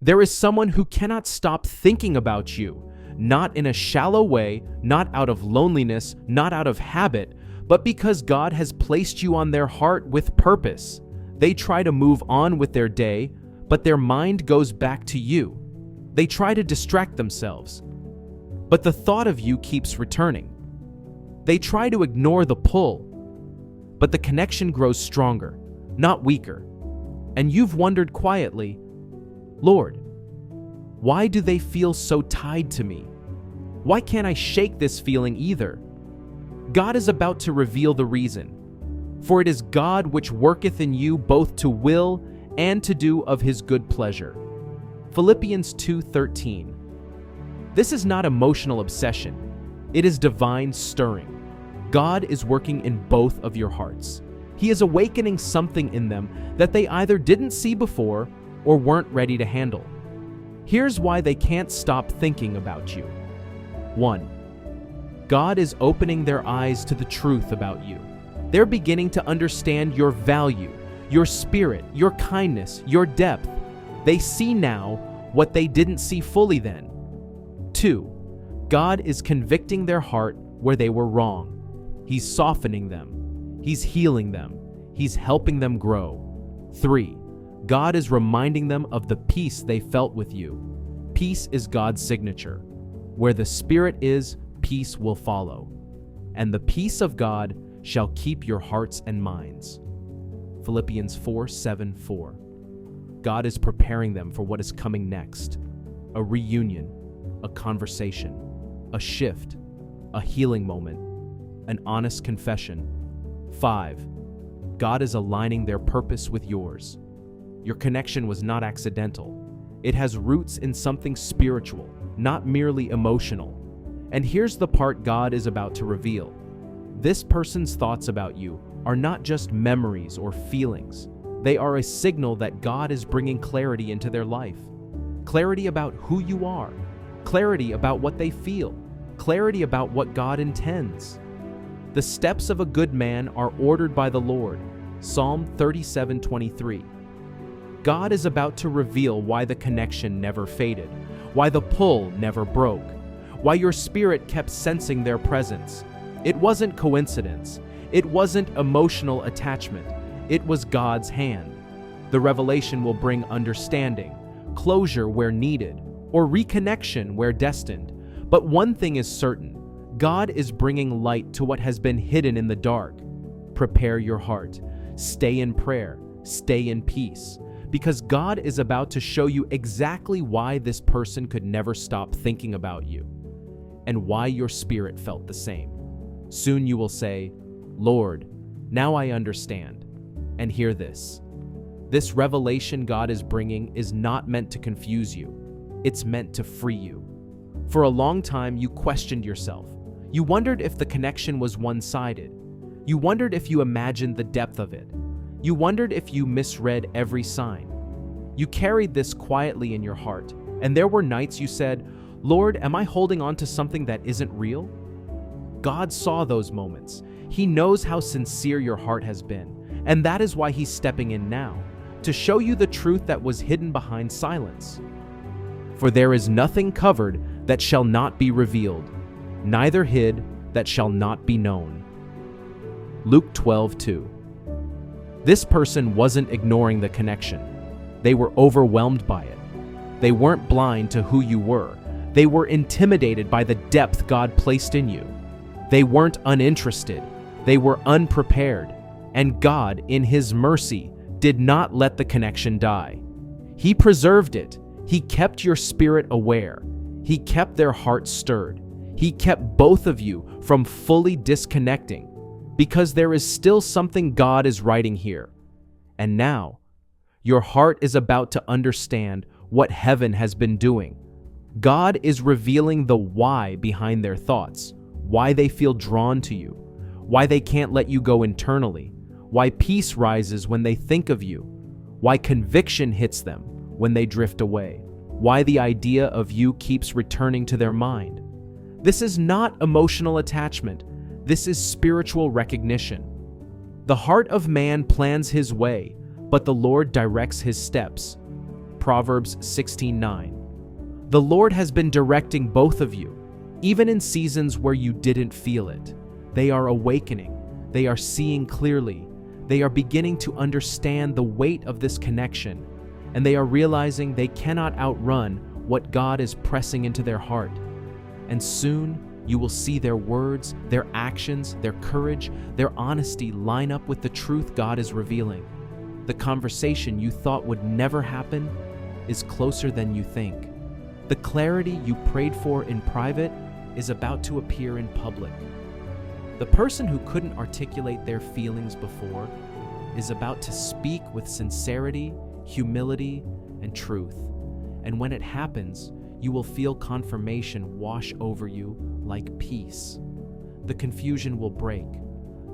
There is someone who cannot stop thinking about you, not in a shallow way, not out of loneliness, not out of habit, but because God has placed you on their heart with purpose. They try to move on with their day, but their mind goes back to you. They try to distract themselves, but the thought of you keeps returning. They try to ignore the pull, but the connection grows stronger, not weaker. And you've wondered quietly, Lord, why do they feel so tied to me? Why can't I shake this feeling either? God is about to reveal the reason. For it is God which worketh in you both to will and to do of his good pleasure. Philippians 2:13. This is not emotional obsession. It is divine stirring. God is working in both of your hearts. He is awakening something in them that they either didn't see before or weren't ready to handle. Here's why they can't stop thinking about you. 1. God is opening their eyes to the truth about you. They're beginning to understand your value, your spirit, your kindness, your depth. They see now what they didn't see fully then. 2. God is convicting their heart where they were wrong. He's softening them. He's healing them. He's helping them grow. 3. God is reminding them of the peace they felt with you. Peace is God's signature. Where the Spirit is, peace will follow. And the peace of God shall keep your hearts and minds. Philippians 4:7-4. God is preparing them for what is coming next. A reunion, a conversation, a shift, a healing moment, an honest confession. 5. God is aligning their purpose with yours. Your connection was not accidental. It has roots in something spiritual, not merely emotional. And here's the part God is about to reveal. This person's thoughts about you are not just memories or feelings. They are a signal that God is bringing clarity into their life. Clarity about who you are. Clarity about what they feel. Clarity about what God intends. The steps of a good man are ordered by the Lord. Psalm 37:23. God is about to reveal why the connection never faded, why the pull never broke, why your spirit kept sensing their presence. It wasn't coincidence. It wasn't emotional attachment. It was God's hand. The revelation will bring understanding, closure where needed, or reconnection where destined. But one thing is certain. God is bringing light to what has been hidden in the dark. Prepare your heart. Stay in prayer. Stay in peace. Because God is about to show you exactly why this person could never stop thinking about you, and why your spirit felt the same. Soon you will say, Lord, now I understand. And hear this. This revelation God is bringing is not meant to confuse you. It's meant to free you. For a long time, you questioned yourself. You wondered if the connection was one-sided. You wondered if you imagined the depth of it. You wondered if you misread every sign. You carried this quietly in your heart, and there were nights you said, Lord, am I holding on to something that isn't real? God saw those moments. He knows how sincere your heart has been, and that is why He's stepping in now, to show you the truth that was hidden behind silence. For there is nothing covered that shall not be revealed, neither hid that shall not be known. Luke 12:2. This person wasn't ignoring the connection. They were overwhelmed by it. They weren't blind to who you were. They were intimidated by the depth God placed in you. They weren't uninterested. They were unprepared. And God, in His mercy, did not let the connection die. He preserved it. He kept your spirit aware. He kept their hearts stirred. He kept both of you from fully disconnecting, because there is still something God is writing here. And now, your heart is about to understand what heaven has been doing. God is revealing the why behind their thoughts, why they feel drawn to you, why they can't let you go internally, why peace rises when they think of you, why conviction hits them when they drift away, why the idea of you keeps returning to their mind. This is not emotional attachment. This is spiritual recognition. The heart of man plans his way, but the Lord directs his steps. Proverbs 16:9. The Lord has been directing both of you, even in seasons where you didn't feel it. They are awakening. They are seeing clearly. They are beginning to understand the weight of this connection, and they are realizing they cannot outrun what God is pressing into their heart. And soon, you will see their words, their actions, their courage, their honesty line up with the truth God is revealing. The conversation you thought would never happen is closer than you think. The clarity you prayed for in private is about to appear in public. The person who couldn't articulate their feelings before is about to speak with sincerity, humility, and truth. And when it happens, you will feel confirmation wash over you like peace. The confusion will break.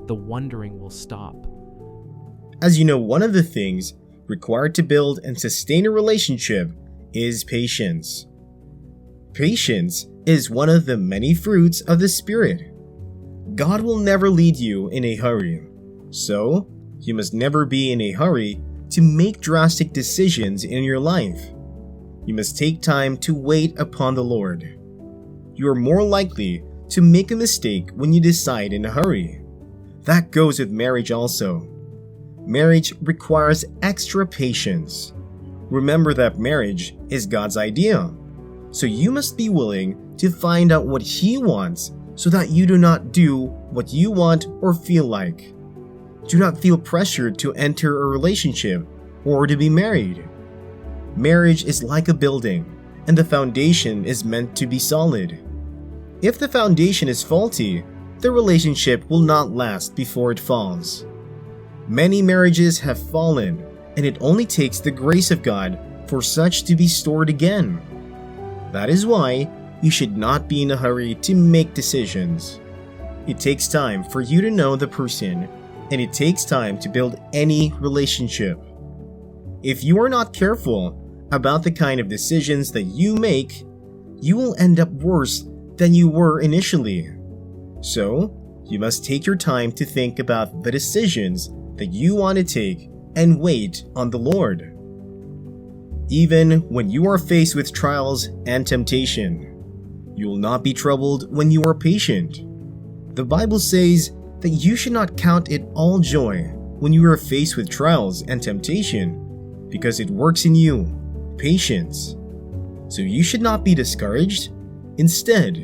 The wondering will stop. As you know, one of the things required to build and sustain a relationship is patience. Patience is one of the many fruits of the Spirit. God will never lead you in a hurry, so you must never be in a hurry to make drastic decisions in your life. You must take time to wait upon the Lord. You are more likely to make a mistake when you decide in a hurry. That goes with marriage also. Marriage requires extra patience. Remember that marriage is God's idea, so you must be willing to find out what He wants so that you do not do what you want or feel like. Do not feel pressured to enter a relationship or to be married. Marriage is like a building, and the foundation is meant to be solid. If the foundation is faulty, the relationship will not last before it falls. Many marriages have fallen, and it only takes the grace of God for such to be stored again. That is why you should not be in a hurry to make decisions. It takes time for you to know the person, and it takes time to build any relationship. If you are not careful about the kind of decisions that you make, you will end up worse than you were initially. So, you must take your time to think about the decisions that you want to take and wait on the Lord. Even when you are faced with trials and temptation, you will not be troubled when you are patient. The Bible says that you should not count it all joy when you are faced with trials and temptation, because it works in you patience. So you should not be discouraged. Instead,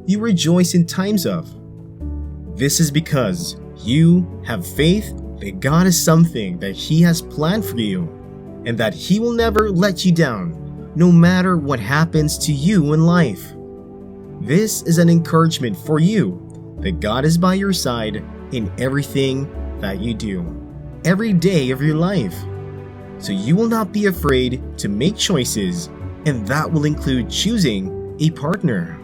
you rejoice in times of. This is because you have faith that God is something that He has planned for you, and that He will never let you down, no matter what happens to you in life. This is an encouragement for you that God is by your side in everything that you do, every day of your life. So you will not be afraid to make choices, and that will include choosing a partner.